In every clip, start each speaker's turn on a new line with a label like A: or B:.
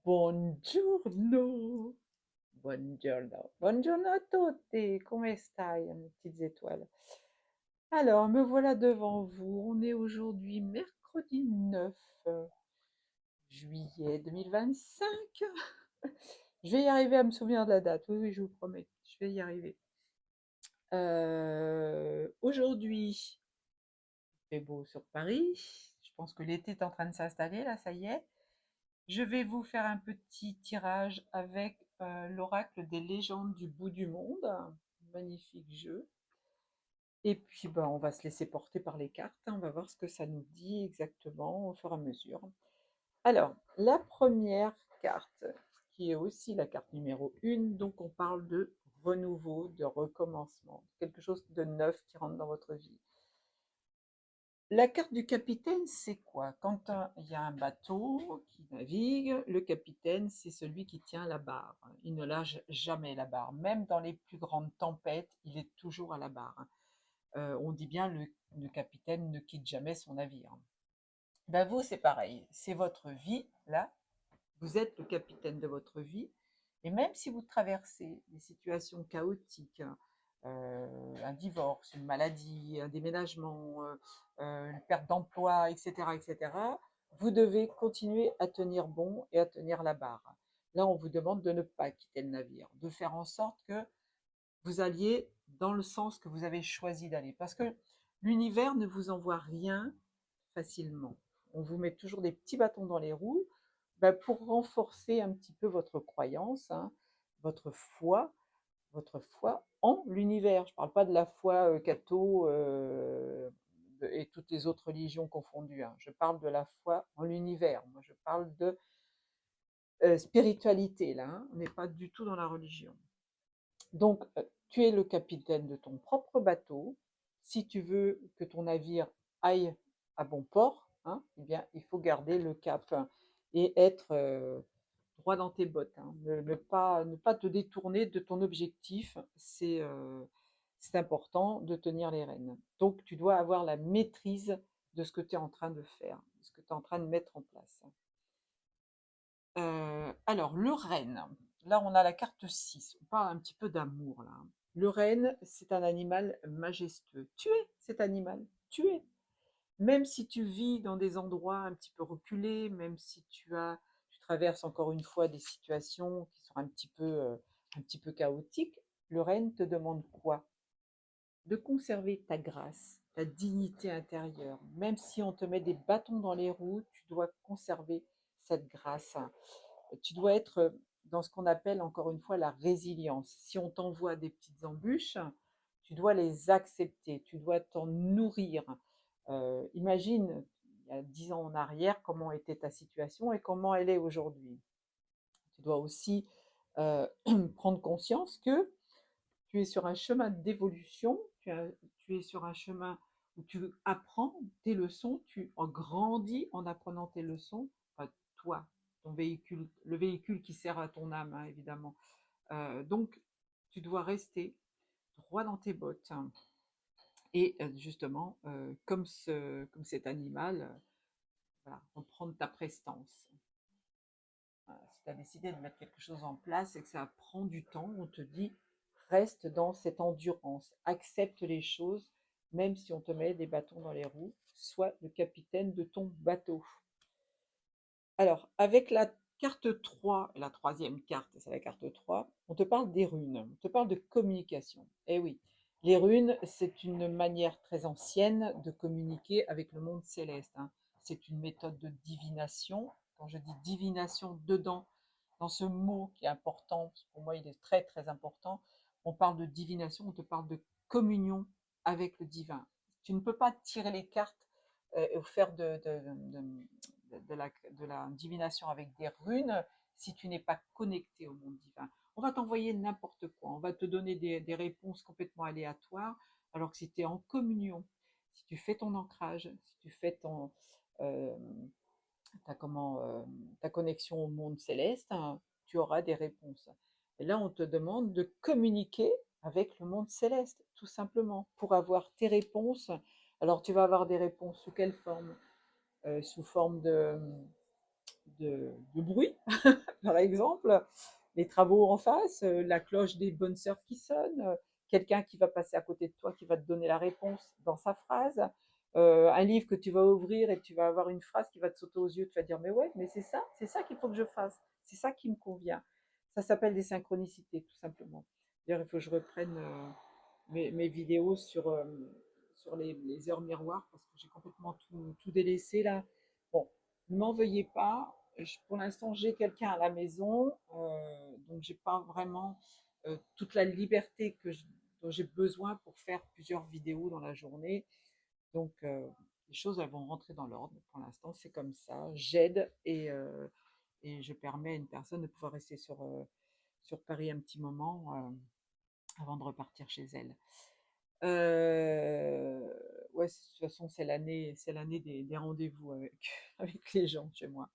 A: Buongiorno, buongiorno, buongiorno a tutti, come stai, mes petites étoiles? Alors, me voilà devant vous. On est aujourd'hui mercredi 9 juillet 2025. Je vais y arriver à me souvenir de la date. Oui, oui, je vous promets, je vais y arriver. Aujourd'hui, il fait beau sur Paris. Je pense que l'été est en train de s'installer, là, ça y est. Je vais vous faire un petit tirage avec l'oracle des légendes du bout du monde. Magnifique jeu. Et puis, ben, on va se laisser porter par les cartes, hein. On va voir ce que ça nous dit exactement au fur et à mesure. Alors, la première carte, qui est aussi la carte numéro 1, donc on parle de renouveau, de recommencement, quelque chose de neuf qui rentre dans votre vie. La carte du capitaine, c'est quoi? Quand il y a un bateau qui navigue, le capitaine, c'est celui qui tient la barre. Il ne lâche jamais la barre. Même dans les plus grandes tempêtes, il est toujours à la barre. On dit bien le capitaine ne quitte jamais son navire. Ben vous, c'est pareil. C'est votre vie, là. Vous êtes le capitaine de votre vie. Et même si vous traversez des situations chaotiques, un divorce, une maladie, un déménagement, une perte d'emploi, etc., etc., vous devez continuer à tenir bon et à tenir la barre. Là, on vous demande de ne pas quitter le navire, de faire en sorte que vous alliez dans le sens que vous avez choisi d'aller. Parce que l'univers ne vous envoie rien facilement. On vous met toujours des petits bâtons dans les roues pour renforcer un petit peu votre croyance, hein, votre foi, votre foi en l'univers. Je ne parle pas de la foi catho et toutes les autres religions confondues, hein. Je parle de la foi en l'univers. Moi, je parle de spiritualité, là, hein. On n'est pas du tout dans la religion. Donc, tu es le capitaine de ton propre bateau. Si tu veux que ton navire aille à bon port, hein, eh bien, il faut garder le cap, hein, et être droit dans tes bottes, hein. Ne pas te détourner de ton objectif. C'est important de tenir les rênes. Donc, tu dois avoir la maîtrise de ce que tu es en train de faire, de ce que tu es en train de mettre en place. Alors, le renne. Là, on a la carte 6. On parle un petit peu d'amour, là. Le renne, c'est un animal majestueux. Tu es cet animal. Tu es. Même si tu vis dans des endroits un petit peu reculés, même si tu traverses encore une fois des situations qui sont un petit peu chaotiques, le renne te demande quoi? De conserver ta grâce, ta dignité intérieure. Même si on te met des bâtons dans les roues, tu dois conserver cette grâce. Tu dois être dans ce qu'on appelle encore une fois la résilience. Si on t'envoie des petites embûches, tu dois les accepter, tu dois t'en nourrir. Imagine, il y a 10 ans en arrière, comment était ta situation et comment elle est aujourd'hui. Tu dois aussi prendre conscience que tu es sur un chemin d'évolution, tu es sur un chemin où tu apprends tes leçons, tu en grandis en apprenant tes leçons, enfin, toi, ton véhicule, le véhicule qui sert à ton âme, hein, évidemment. Donc, tu dois rester droit dans tes bottes, hein. Et justement, comme cet animal, voilà, reprendre ta prestance. Si tu as décidé de mettre quelque chose en place et que ça prend du temps, on te dit reste dans cette endurance, accepte les choses, même si on te met des bâtons dans les roues, sois le capitaine de ton bateau. Alors, avec la carte 3, la troisième carte, c'est la carte 3, on te parle des runes, on te parle de communication. Eh oui, les runes, c'est une manière très ancienne de communiquer avec le monde céleste, hein. C'est une méthode de divination. Quand je dis divination, dedans, dans ce mot qui est important, parce que pour moi il est très très important, on parle de divination, on te parle de communion avec le divin. Tu ne peux pas tirer les cartes et faire de la divination avec des runes si tu n'es pas connecté au monde divin. On va t'envoyer n'importe quoi, on va te donner des réponses complètement aléatoires, alors que si tu es en communion, si tu fais ton ancrage, si tu fais euh, ta connexion au monde céleste, hein, tu auras des réponses. Et là, on te demande de communiquer avec le monde céleste, tout simplement, pour avoir tes réponses. Alors, tu vas avoir des réponses sous quelle forme? Sous forme de bruit, exemple, les travaux en face, la cloche des bonnes sœurs qui sonne, quelqu'un qui va passer à côté de toi, qui va te donner la réponse dans sa phrase, un livre que tu vas ouvrir et tu vas avoir une phrase qui va te sauter aux yeux, tu vas dire mais ouais, mais c'est ça qu'il faut que je fasse, c'est ça qui me convient. Ça s'appelle des synchronicités, tout simplement. D'ailleurs, il faut que je reprenne mes vidéos sur les heures miroirs parce que j'ai complètement tout délaissé là. Bon, ne m'en veuillez pas. Pour l'instant, j'ai quelqu'un à la maison, donc j'ai pas vraiment toute la liberté dont j'ai besoin pour faire plusieurs vidéos dans la journée. Donc, les choses, elles vont rentrer dans l'ordre. Pour l'instant, c'est comme ça. J'aide et je permets à une personne de pouvoir rester sur Paris un petit moment avant de repartir chez elle. Ouais, de toute façon, c'est l'année des rendez-vous avec, avec les gens chez moi.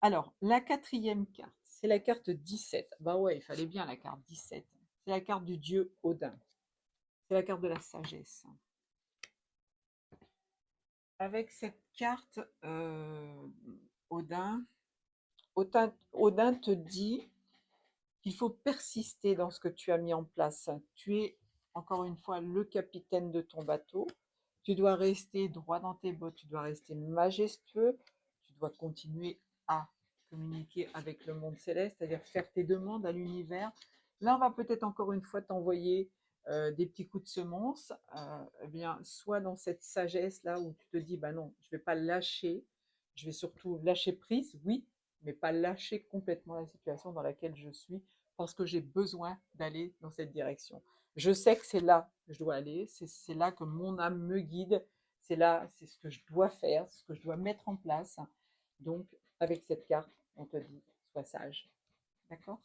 A: Alors, la quatrième carte, c'est la carte 17. Bah ouais, il fallait bien la carte 17. C'est la carte du dieu Odin. C'est la carte de la sagesse. Avec cette carte, Odin, Odin te dit qu'il faut persister dans ce que tu as mis en place. Tu es, encore une fois, le capitaine de ton bateau. Tu dois rester droit dans tes bottes, tu dois rester majestueux, tu dois continuer à communiquer avec le monde céleste, c'est-à-dire faire tes demandes à l'univers. Là, on va peut-être encore une fois t'envoyer des petits coups de semonce, eh bien, soit dans cette sagesse-là où tu te dis, bah non, je ne vais pas lâcher, je vais surtout lâcher prise, oui, mais pas lâcher complètement la situation dans laquelle je suis parce que j'ai besoin d'aller dans cette direction. Je sais que c'est là que je dois aller, c'est là que mon âme me guide, c'est là, c'est ce que je dois faire, ce que je dois mettre en place. Donc, avec cette carte, on te dit, sois sage. D'accord?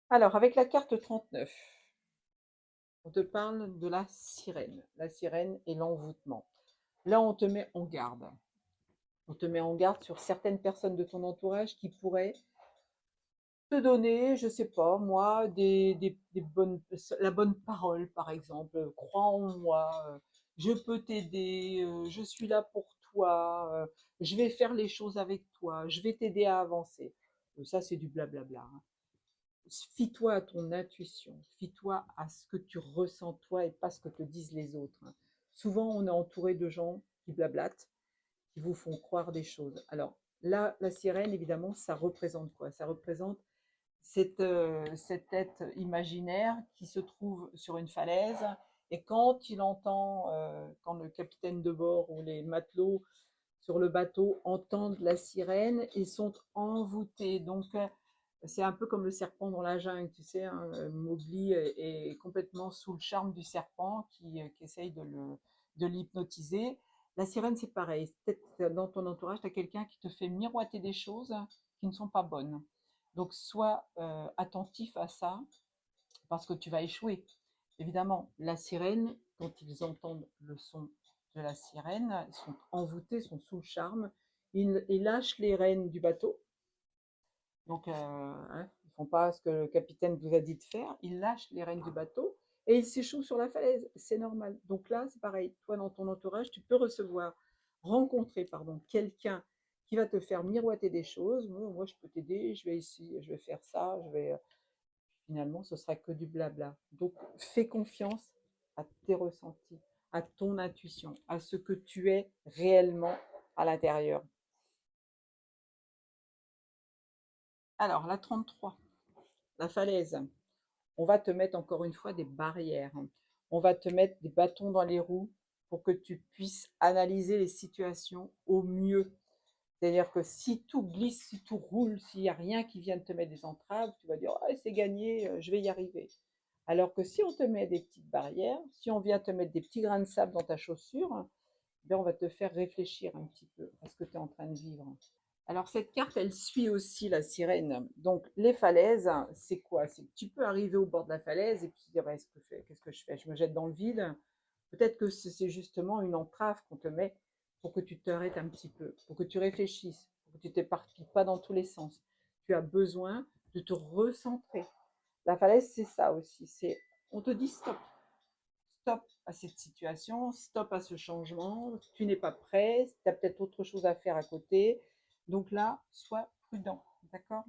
A: Alors, avec la carte 39, on te parle de la sirène. La sirène et l'envoûtement. Là, on te met en garde. On te met en garde sur certaines personnes de ton entourage qui pourraient te donner, je sais pas, moi, la bonne parole, par exemple. Crois en moi, je peux t'aider, je suis là pour toi, je vais faire les choses avec toi, je vais t'aider à avancer. Ça, c'est du blablabla. Hein. Fie-toi à ton intuition, fie-toi à ce que tu ressens toi et pas ce que te disent les autres. Hein. Souvent, on est entouré de gens qui blablatent, qui vous font croire des choses. Alors là, la sirène, évidemment, ça représente quoi? Ça représente cet être imaginaire qui se trouve sur une falaise et quand il entend, quand le capitaine de bord ou les matelots sur le bateau entendent la sirène, ils sont envoûtés. Donc, c'est un peu comme le serpent dans la jungle, tu sais, hein, Mowgli est complètement sous le charme du serpent qui essaye de l'hypnotiser. La sirène, c'est pareil. Peut-être dans ton entourage, tu as quelqu'un qui te fait miroiter des choses qui ne sont pas bonnes. Donc, sois attentif à ça parce que tu vas échouer. Évidemment, la sirène, quand ils entendent le son de la sirène, ils sont envoûtés, sont sous le charme. Ils lâchent les rênes du bateau. Donc, hein, ils ne font pas ce que le capitaine vous a dit de faire. Ils lâchent les rênes du bateau et ils s'échouent sur la falaise. C'est normal. Donc là, c'est pareil. Toi, dans ton entourage, tu peux rencontrer, pardon, quelqu'un qui va te faire miroiter des choses. Moi, je peux t'aider. Je vais ici, je vais faire ça. Finalement, ce sera que du blabla. Donc, fais confiance à tes ressentis, à ton intuition, à ce que tu es réellement à l'intérieur. Alors, la 33, la falaise. On va te mettre encore une fois des barrières. On va te mettre des bâtons dans les roues pour que tu puisses analyser les situations au mieux. C'est-à-dire que si tout glisse, si tout roule, s'il n'y a rien qui vient de te mettre des entraves, tu vas dire ah, c'est gagné, je vais y arriver. Alors que si on te met des petites barrières, si on vient te mettre des petits grains de sable dans ta chaussure, bien on va te faire réfléchir un petit peu à ce que tu es en train de vivre. Alors cette carte, elle suit aussi la sirène. Donc les falaises, c'est quoi? C'est que tu peux arriver au bord de la falaise et puis te dire qu'est-ce que je fais? Je me jette dans le vide. Peut-être que c'est justement une entrave qu'on te met pour que tu t'arrêtes un petit peu, pour que tu réfléchisses, pour que tu t'éparpilles pas dans tous les sens. Tu as besoin de te recentrer. La falaise, c'est ça aussi. C'est, on te dit stop, stop à cette situation, stop à ce changement. Tu n'es pas prêt, tu as peut-être autre chose à faire à côté. Donc là, sois prudent. d'accord?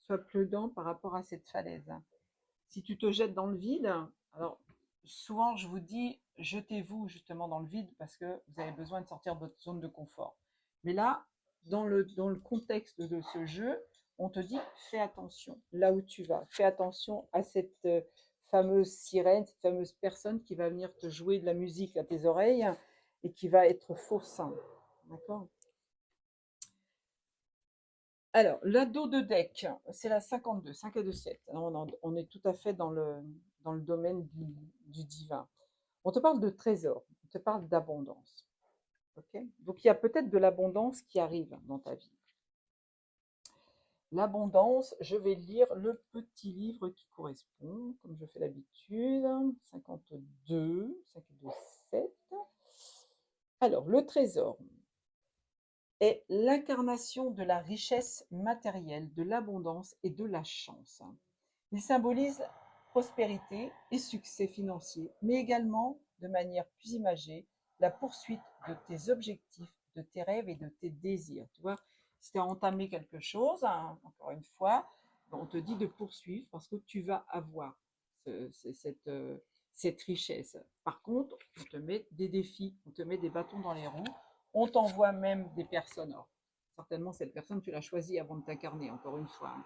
A: Sois prudent par rapport à cette falaise. Si tu te jettes dans le vide, alors souvent je vous dis, jetez-vous justement dans le vide parce que vous avez besoin de sortir de votre zone de confort. Mais là, dans le contexte de ce jeu, on te dit, fais attention là où tu vas. Fais attention à cette fameuse sirène, cette fameuse personne qui va venir te jouer de la musique à tes oreilles et qui va être fausse. D'accord? Alors, l'ado de deck, c'est la 52, 5 et 2, 7. On est tout à fait dans le domaine du divin. On te parle de trésor, on te parle d'abondance. Okay, donc, il y a peut-être de l'abondance qui arrive dans ta vie. L'abondance, je vais lire le petit livre qui correspond, comme je fais d'habitude. 52, 5 et 2, 7. Alors, le trésor est l'incarnation de la richesse matérielle, de l'abondance et de la chance. Il symbolise prospérité et succès financier, mais également, de manière plus imagée, la poursuite de tes objectifs, de tes rêves et de tes désirs. Tu vois, si tu as entamé quelque chose, hein, encore une fois, on te dit de poursuivre parce que tu vas avoir cette richesse. Par contre, on te met des défis, on te met des bâtons dans les roues, on t'envoie même des personnes. Alors, certainement, cette personne, tu l'as choisie avant de t'incarner, encore une fois, hein,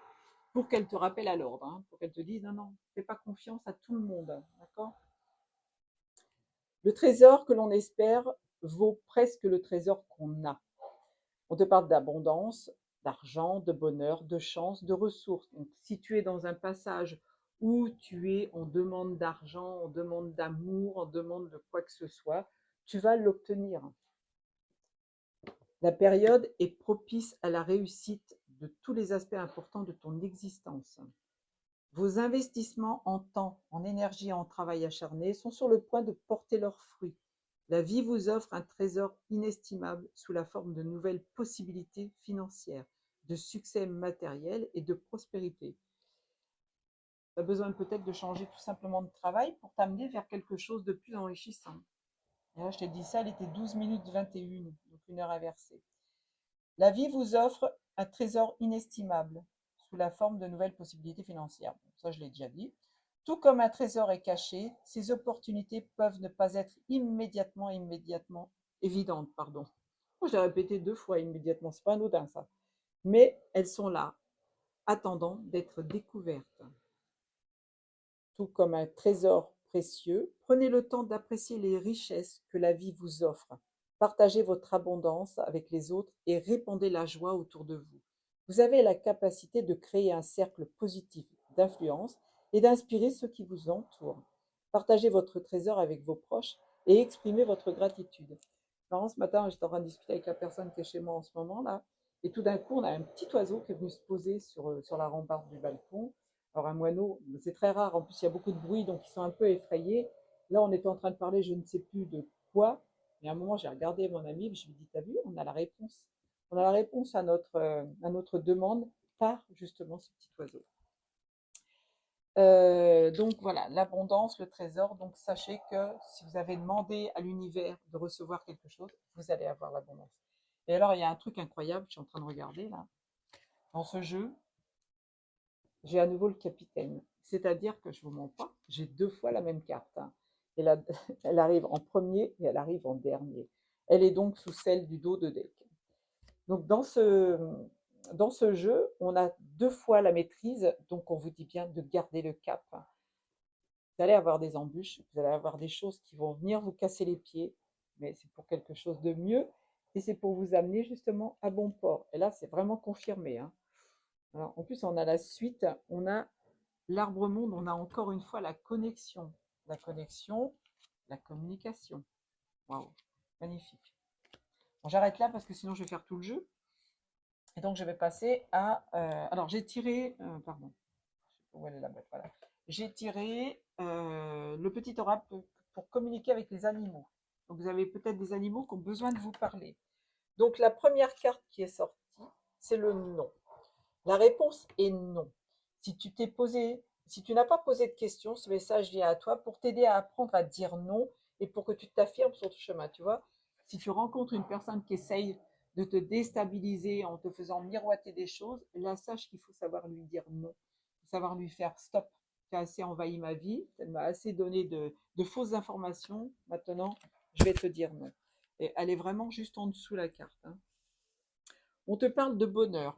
A: pour qu'elle te rappelle à l'ordre, hein, pour qu'elle te dise non, non, fais pas confiance à tout le monde, d'accord? Le trésor que l'on espère vaut presque le trésor qu'on a. On te parle d'abondance, d'argent, de bonheur, de chance, de ressources. Donc, si tu es dans un passage où tu es en demande d'argent, en demande d'amour, en demande de quoi que ce soit, tu vas l'obtenir. La période est propice à la réussite de tous les aspects importants de ton existence. Vos investissements en temps, en énergie et en travail acharné sont sur le point de porter leurs fruits. La vie vous offre un trésor inestimable sous la forme de nouvelles possibilités financières, de succès matériel et de prospérité. Tu as besoin peut-être de changer tout simplement de travail pour t'amener vers quelque chose de plus enrichissant. Et là, je t'ai dit ça, elle était 12 minutes 21, donc une heure inversée. La vie vous offre un trésor inestimable sous la forme de nouvelles possibilités financières. Bon, ça, je l'ai déjà dit. Tout comme un trésor est caché, ces opportunités peuvent ne pas être immédiatement évidentes. Pardon. Je l'ai répété 2 fois immédiatement, c'est pas anodin ça. Mais elles sont là, attendant d'être découvertes. Tout comme un trésor précieux, prenez le temps d'apprécier les richesses que la vie vous offre. Partagez votre abondance avec les autres et répandez la joie autour de vous. Vous avez la capacité de créer un cercle positif d'influence et d'inspirer ceux qui vous entourent. Partagez votre trésor avec vos proches et exprimez votre gratitude. Marrant, ce matin, j'étais en train de discuter avec la personne qui est chez moi en ce moment là, et tout d'un coup, on a un petit oiseau qui est venu se poser sur la rambarde du balcon. Alors un moineau, c'est très rare, en plus il y a beaucoup de bruit, donc ils sont un peu effrayés. Là, on était en train de parler, je ne sais plus de quoi, mais à un moment, j'ai regardé mon ami, je lui ai dit, t'as vu, on a la réponse. On a la réponse à notre demande par justement ce petit oiseau. Donc voilà, l'abondance, le trésor. Donc sachez que si vous avez demandé à l'univers de recevoir quelque chose, vous allez avoir l'abondance. Et alors, il y a un truc incroyable, je suis en train de regarder là. Dans ce jeu, j'ai à nouveau le capitaine. C'est-à-dire que je ne vous mens pas, j'ai 2 fois la même carte, hein. Elle arrive en premier et elle arrive en dernier. Elle est donc sous celle du dos de deck. Donc dans ce jeu, on a 2 fois la maîtrise, donc on vous dit bien de garder le cap. Vous allez avoir des embûches, vous allez avoir des choses qui vont venir vous casser les pieds, mais c'est pour quelque chose de mieux et c'est pour vous amener justement à bon port. Et là, c'est vraiment confirmé, hein. Alors, en plus, on a la suite, on a l'arbre monde, on a encore une fois la connexion, la communication. Waouh, magnifique. Bon, j'arrête là parce que sinon je vais faire tout le jeu. Et donc je vais passer à. Alors j'ai tiré, pardon, je sais pas où elle est la boîte, voilà. J'ai tiré le petit oracle pour communiquer avec les animaux. Donc vous avez peut-être des animaux qui ont besoin de vous parler. Donc la première carte qui est sortie, c'est le non. La réponse est non. Si tu t'es posé, si tu n'as pas posé de questions, ce message vient à toi pour t'aider à apprendre à dire non et pour que tu t'affirmes sur ton chemin. Tu vois, si tu rencontres une personne qui essaye de te déstabiliser en te faisant miroiter des choses, là, sache qu'il faut savoir lui dire non. Il faut savoir lui faire stop. Tu as assez envahi ma vie, elle m'a assez donné de fausses informations. Maintenant, je vais te dire non. Et elle est vraiment juste en dessous la carte, hein. On te parle de bonheur.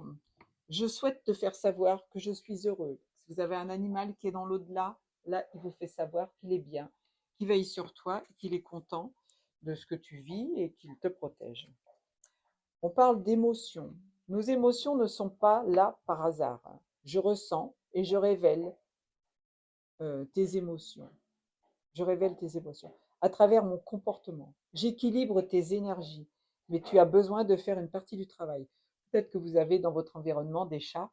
A: Je souhaite te faire savoir que je suis heureux. Si vous avez un animal qui est dans l'au-delà, là, il vous fait savoir qu'il est bien, qu'il veille sur toi, qu'il est content de ce que tu vis et qu'il te protège. On parle d'émotions. Nos émotions ne sont pas là par hasard. Je ressens et je révèle tes émotions. Je révèle tes émotions à travers mon comportement. J'équilibre tes énergies, mais tu as besoin de faire une partie du travail. Peut-être que vous avez dans votre environnement des chats.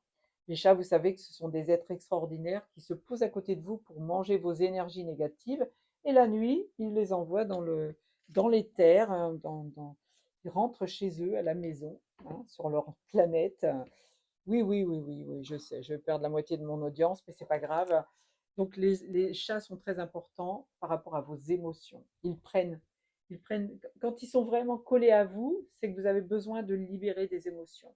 A: Les chats, vous savez que ce sont des êtres extraordinaires qui se posent à côté de vous pour manger vos énergies négatives. Et la nuit, ils les envoient dans les terres, hein, ils rentrent chez eux à la maison, hein, sur leur planète. Oui, oui, oui, oui, oui, je sais, je vais perdre la moitié de mon audience, mais c'est pas grave. Donc les chats sont très importants par rapport à vos émotions. Ils prennent, quand ils sont vraiment collés à vous, c'est que vous avez besoin de libérer des émotions.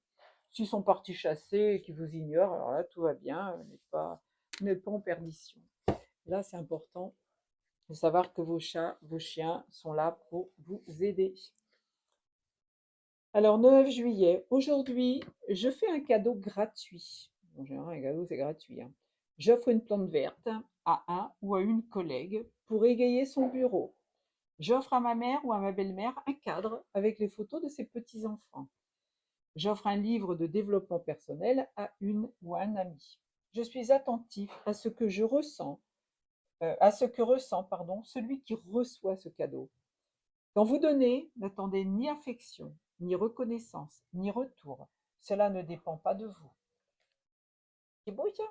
A: S'ils sont partis chasser et qu'ils vous ignorent, alors là, tout va bien, vous n'êtes pas en perdition. Là, c'est important de savoir que vos chats, vos chiens sont là pour vous aider. Alors, 9 juillet, aujourd'hui, je fais un cadeau gratuit. En général, un cadeau, c'est gratuit, hein. J'offre une plante verte à un ou à une collègue pour égayer son bureau. J'offre à ma mère ou à ma belle-mère un cadre avec les photos de ses petits-enfants. J'offre un livre de développement personnel à une ou un ami. Je suis attentif à ce que je ressens, à ce que ressent, pardon, celui qui reçoit ce cadeau. Quand vous donnez, n'attendez ni affection, ni reconnaissance, ni retour. Cela ne dépend pas de vous. C'est beau, ça.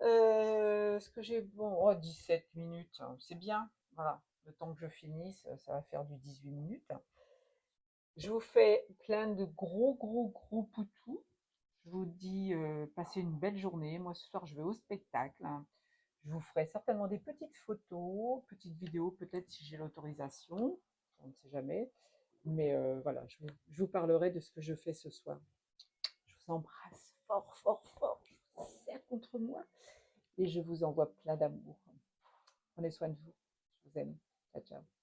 A: Est-ce que j'ai bon? Oh, 17 minutes, hein, c'est bien. Voilà, le temps que je finisse, ça va faire du 18 minutes. Je vous fais plein de gros, gros, gros poutous. Je vous dis, passez une belle journée. Moi, ce soir, je vais au spectacle, hein. Je vous ferai certainement des petites photos, petites vidéos, peut-être si j'ai l'autorisation. On ne sait jamais. Mais voilà, je vous parlerai de ce que je fais ce soir. Je vous embrasse fort, fort, fort. Je vous serre contre moi et je vous envoie plein d'amour. Prenez soin de vous. Je vous aime. Ciao, ciao.